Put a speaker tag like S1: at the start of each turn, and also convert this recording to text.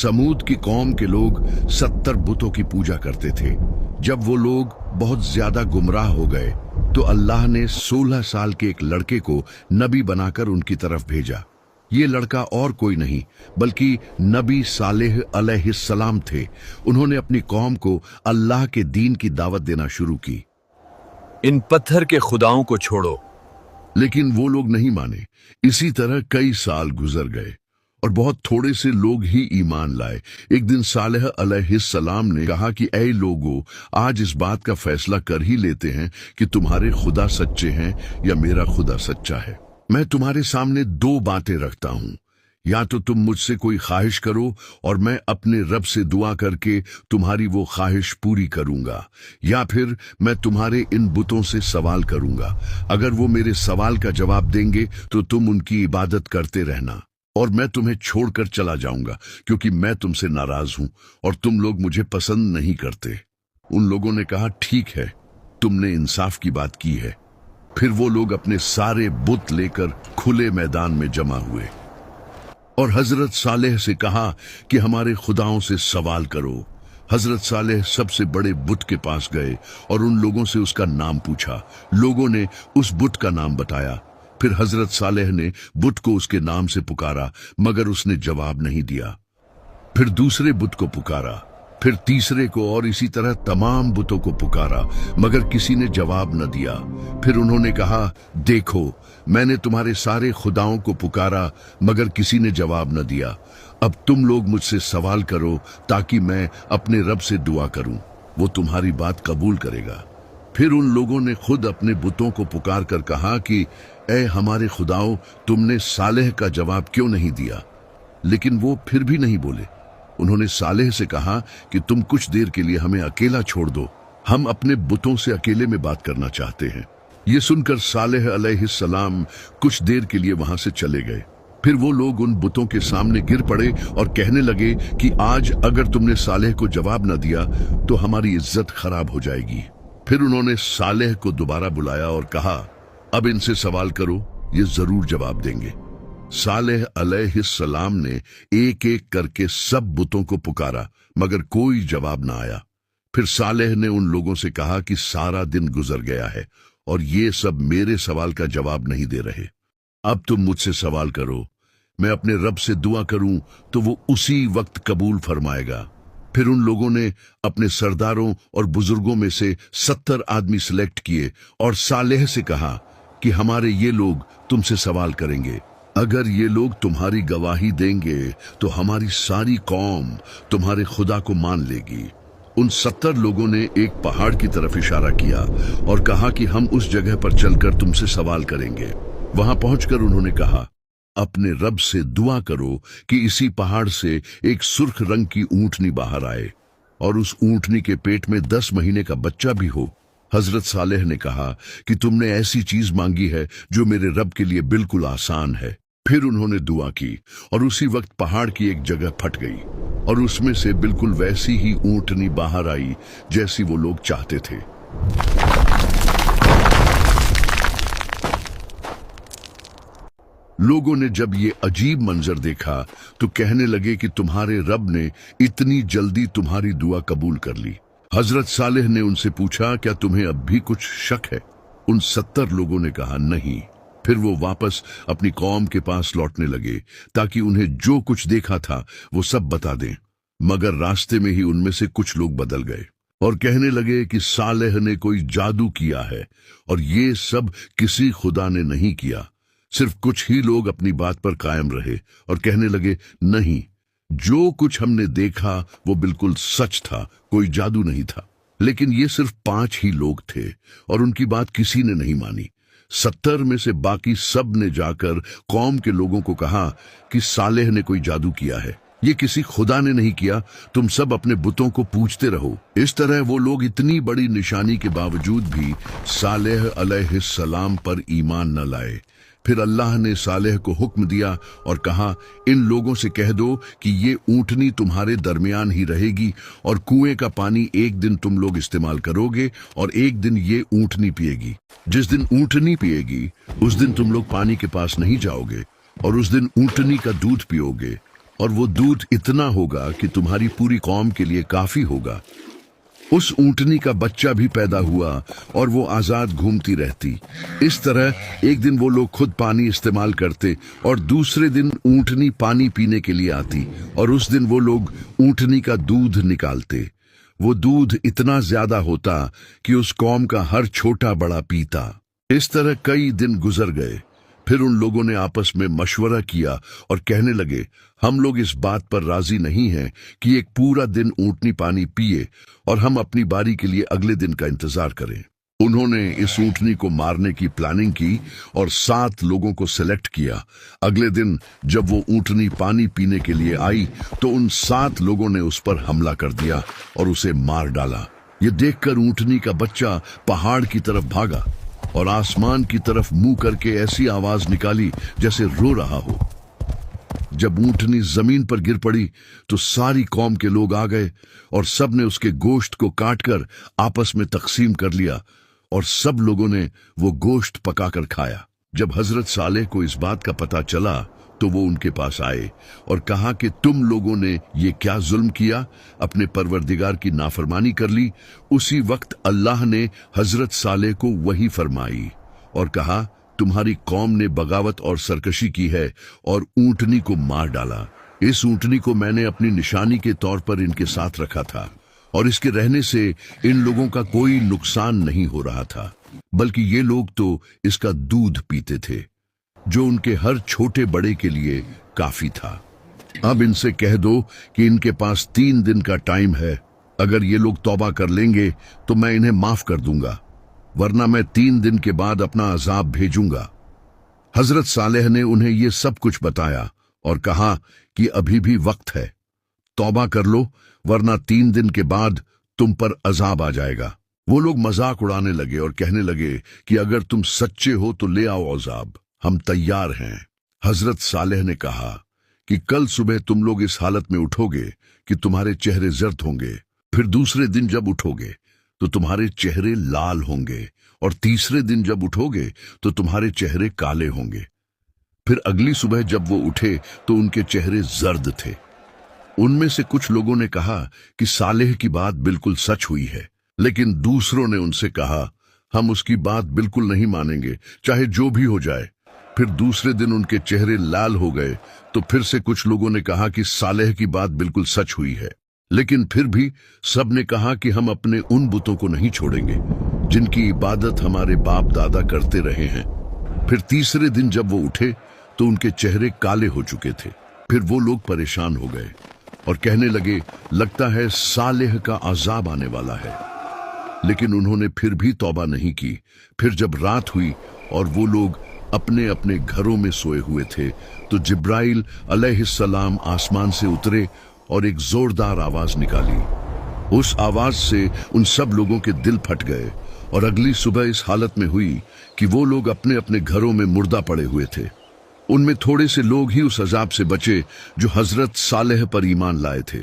S1: समूद की कौम के लोग 70 बुतों की पूजा करते थे। जब वो लोग बहुत ज्यादा गुमराह हो गए तो अल्लाह ने 16 साल के एक लड़के को नबी बनाकर उनकी तरफ भेजा। ये लड़का और कोई नहीं बल्कि नबी सालेह अलैहिस्सलाम थे। उन्होंने अपनी कौम को अल्लाह के दीन की दावत देना शुरू की।
S2: इन पत्थर के खुदाओं को छोड़ो।
S1: लेकिन वो लोग नहीं माने। इसी तरह कई साल गुजर गए और बहुत थोड़े से लोग ही ईमान लाए। एक दिन सालेह अलैहिस्सलाम ने कहा कि ऐ लोगों, आज इस बात का फैसला कर ही लेते हैं कि तुम्हारे खुदा सच्चे हैं या मेरा खुदा सच्चा है। मैं तुम्हारे सामने दो बातें रखता हूं, या तो तुम मुझसे कोई ख्वाहिश करो और मैं अपने रब से दुआ करके तुम्हारी वो ख्वाहिश पूरी करूंगा, या फिर मैं तुम्हारे इन बुतों से सवाल करूंगा। अगर वो मेरे सवाल का जवाब देंगे तो तुम उनकी इबादत करते रहना और मैं तुम्हें छोड़कर चला जाऊंगा, क्योंकि मैं तुमसे नाराज हूं और तुम लोग मुझे पसंद नहीं करते। उन लोगों ने कहा, ठीक है, तुमने इंसाफ की बात की है। फिर वो लोग अपने सारे बुत लेकर खुले मैदान में जमा हुए और हजरत सालेह से कहा कि हमारे खुदाओं से सवाल करो। हजरत सालेह सबसे बड़े बुत के पास गए और उन लोगों से उसका नाम पूछा। लोगों ने उस बुत का नाम बताया। फिर हजरत सालेह ने बुत को उसके नाम से पुकारा, मगर उसने जवाब नहीं दिया। फिर दूसरे बुत को पुकारा, फिर तीसरे को, और इसी तरह तमाम बुतों को पुकारा, मगर किसी ने जवाब न दिया। फिर उन्होंने कहा, देखो, मैंने तुम्हारे सारे खुदाओं को पुकारा मगर किसी ने जवाब न दिया। अब तुम लोग मुझसे सवाल करो ताकि मैं अपने रब से दुआ करूं, वो तुम्हारी बात कबूल करेगा। फिर उन लोगों ने खुद अपने बुतों को पुकार कर कहा कि ऐ हमारे खुदाओं, तुमने सालेह का जवाब क्यों नहीं दिया? लेकिन वो फिर भी नहीं बोले। उन्होंने सालेह से कहा कि तुम कुछ देर के लिए हमें अकेला छोड़ दो, हम अपने बुतों से अकेले में बात करना चाहते हैं। ये सुनकर सालेह अलैहिस्सलाम कुछ देर के लिए वहां से चले गए। फिर वो लोग उन बुतों के सामने गिर पड़े और कहने लगे कि आज अगर तुमने सालेह को जवाब न दिया तो हमारी इज्जत खराब हो जाएगी। फिर उन्होंने सालेह को दोबारा बुलाया और कहा, अब इनसे सवाल करो, ये जरूर जवाब देंगे। सालेह अलैहिस्सलाम ने एक एक करके सब बुतों को पुकारा, मगर कोई जवाब न आया। फिर सालेह ने उन लोगों से कहा कि सारा दिन गुजर गया है और ये सब मेरे सवाल का जवाब नहीं दे रहे। अब तुम मुझसे सवाल करो, मैं अपने रब से दुआ करूं तो वो उसी वक्त कबूल फरमाएगा। फिर उन लोगों ने अपने सरदारों और बुजुर्गों में से 70 आदमी सिलेक्ट किए और सालेह से कहा कि हमारे ये लोग तुमसे सवाल करेंगे। अगर ये लोग तुम्हारी गवाही देंगे तो हमारी सारी कौम तुम्हारे खुदा को मान लेगी। उन 70 लोगों ने एक पहाड़ की तरफ इशारा किया और कहा कि हम उस जगह पर चलकर तुमसे सवाल करेंगे। वहां पहुंचकर उन्होंने कहा, अपने रब से दुआ करो कि इसी पहाड़ से एक सुर्ख रंग की ऊंटनी बाहर आए और उस ऊंटनी के पेट में 10 महीने का बच्चा भी हो। हजरत सालेह ने कहा कि तुमने ऐसी चीज मांगी है जो मेरे रब के लिए बिल्कुल आसान है। फिर उन्होंने दुआ की और उसी वक्त पहाड़ की एक जगह फट गई और उसमें से बिल्कुल वैसी ही ऊंटनी बाहर आई जैसी वो लोग चाहते थे। लोगों ने जब ये अजीब मंजर देखा तो कहने लगे कि तुम्हारे रब ने इतनी जल्दी तुम्हारी दुआ कबूल कर ली। हजरत सालेह ने उनसे पूछा, क्या तुम्हें अब भी कुछ शक है? उन 70 लोगों ने कहा, नहीं। फिर वो वापस अपनी कौम के पास लौटने लगे ताकि उन्हें जो कुछ देखा था वो सब बता दें, मगर रास्ते में ही उनमें से कुछ लोग बदल गए और कहने लगे कि सालेह ने कोई जादू किया है, और ये सब किसी खुदा ने नहीं किया। सिर्फ कुछ ही लोग अपनी बात पर कायम रहे और कहने लगे, नहीं, जो कुछ हमने देखा वो बिल्कुल सच था, कोई जादू नहीं था। लेकिन ये सिर्फ 5 ही लोग थे और उनकी बात किसी ने नहीं मानी। 70 में से बाकी सब ने जाकर कौम के लोगों को कहा कि सालेह ने कोई जादू किया है, ये किसी खुदा ने नहीं किया, तुम सब अपने बुतों को पूजते रहो। इस तरह वो लोग इतनी बड़ी निशानी के बावजूद भी सालेह अलैहिस्सलाम पर ईमान न लाए। फिर अल्लाह ने सालेह को हुक्म दिया और कहा, इन लोगों से कह दो कि ये ऊंटनी तुम्हारे दरमियान ही रहेगी और कुएं का पानी एक दिन तुम लोग इस्तेमाल करोगे और एक दिन ये ऊंटनी पिएगी। जिस दिन ऊंटनी पिएगी उस दिन तुम लोग पानी के पास नहीं जाओगे और उस दिन ऊंटनी का दूध पियोगे और वो दूध इतना होगा कि तुम्हारी पूरी कौम के लिए काफी होगा। उस ऊंटनी का बच्चा भी पैदा हुआ और वो आजाद घूमती रहती। इस तरह एक दिन वो लोग खुद पानी इस्तेमाल करते और दूसरे दिन ऊंटनी पानी पीने के लिए आती और उस दिन वो लोग ऊंटनी का दूध निकालते। वो दूध इतना ज्यादा होता कि उस कौम का हर छोटा बड़ा पीता। इस तरह कई दिन गुजर गए। फिर उन लोगों ने आपस में मशवरा किया और कहने लगे, हम लोग इस बात पर राजी नहीं हैं कि एक पूरा दिन ऊंटनी पानी पिए और हम अपनी बारी के लिए अगले दिन का इंतजार करें। उन्होंने इस ऊंटनी को मारने की प्लानिंग की और 7 लोगों को सिलेक्ट किया। अगले दिन जब वो ऊंटनी पानी पीने के लिए आई तो उन 7 लोगों ने उस पर हमला कर दिया और उसे मार डाला। ये देखकर ऊंटनी का बच्चा पहाड़ की तरफ भागा और आसमान की तरफ मुंह करके ऐसी आवाज निकाली जैसे रो रहा हो। जब ऊंटनी जमीन पर गिर पड़ी तो सारी कौम के लोग आ गए और सब ने उसके गोश्त को काटकर आपस में तकसीम कर लिया और सब लोगों ने वो गोश्त पकाकर खाया। जब हजरत सालेह को इस बात का पता चला तो वो उनके पास आए और कहा कि तुम लोगों ने ये क्या जुल्म किया, अपने परवरदिगार की नाफरमानी कर ली। उसी वक्त अल्लाह ने हजरत सालेह को वही फरमाई और कहा, तुम्हारी कौम ने बगावत और सरकशी की है और ऊंटनी को मार डाला। इस ऊंटनी को मैंने अपनी निशानी के तौर पर इनके साथ रखा था और इसके रहने से इन लोगों का कोई नुकसान नहीं हो रहा था, बल्कि ये लोग तो इसका दूध पीते थे जो उनके हर छोटे बड़े के लिए काफी था। अब इनसे कह दो कि इनके पास 3 दिन का टाइम है। अगर ये लोग तौबा कर लेंगे तो मैं इन्हें माफ कर दूंगा, वरना मैं 3 दिन के बाद अपना अजाब भेजूंगा। हजरत सालेह ने उन्हें ये सब कुछ बताया और कहा कि अभी भी वक्त है, तौबा कर लो, वरना 3 दिन के बाद तुम पर अजाब आ जाएगा। वो लोग मजाक उड़ाने लगे और कहने लगे कि अगर तुम सच्चे हो तो ले आओ अजाब, हम तैयार हैं। हजरत सालेह ने कहा कि कल सुबह तुम लोग इस हालत में उठोगे कि तुम्हारे चेहरे जर्द होंगे, फिर दूसरे दिन जब उठोगे तो तुम्हारे चेहरे लाल होंगे और तीसरे दिन जब उठोगे तो तुम्हारे चेहरे काले होंगे। फिर अगली सुबह जब वो उठे तो उनके चेहरे जर्द थे। उनमें से कुछ लोगों ने कहा कि सालेह की बात बिल्कुल सच हुई है, लेकिन दूसरों ने उनसे कहा, हम उसकी बात बिल्कुल नहीं मानेंगे, चाहे जो भी हो जाए। फिर दूसरे दिन उनके चेहरे लाल हो गए तो फिर से कुछ लोगों ने कहा कि सालेह की बात बिल्कुल सच हुई है, लेकिन फिर भी सब ने कहा कि हम अपने उन बुतों को नहीं छोड़ेंगे जिनकी इबादत हमारे बाप दादा करते रहे हैं। फिर तीसरे दिन जब वो उठे तो उनके चेहरे काले हो चुके थे। फिर वो लोग परेशान हो गए और कहने लगे, लगता है सालेह का अजाब आने वाला है। लेकिन उन्होंने फिर भी तौबा नहीं की। फिर जब रात हुई और वो लोग अपने अपने घरों में सोए हुए थे तो जिब्राइल अलैहिस्सलाम आसमान से उतरे और एक जोरदार आवाज निकाली। उस आवाज से उन सब लोगों के दिल फट गए और अगली सुबह इस हालत में हुई कि वो लोग अपने अपने घरों में मुर्दा पड़े हुए थे। उनमें थोड़े से लोग ही उस अजाब से बचे जो हजरत सालेह पर ईमान लाए थे।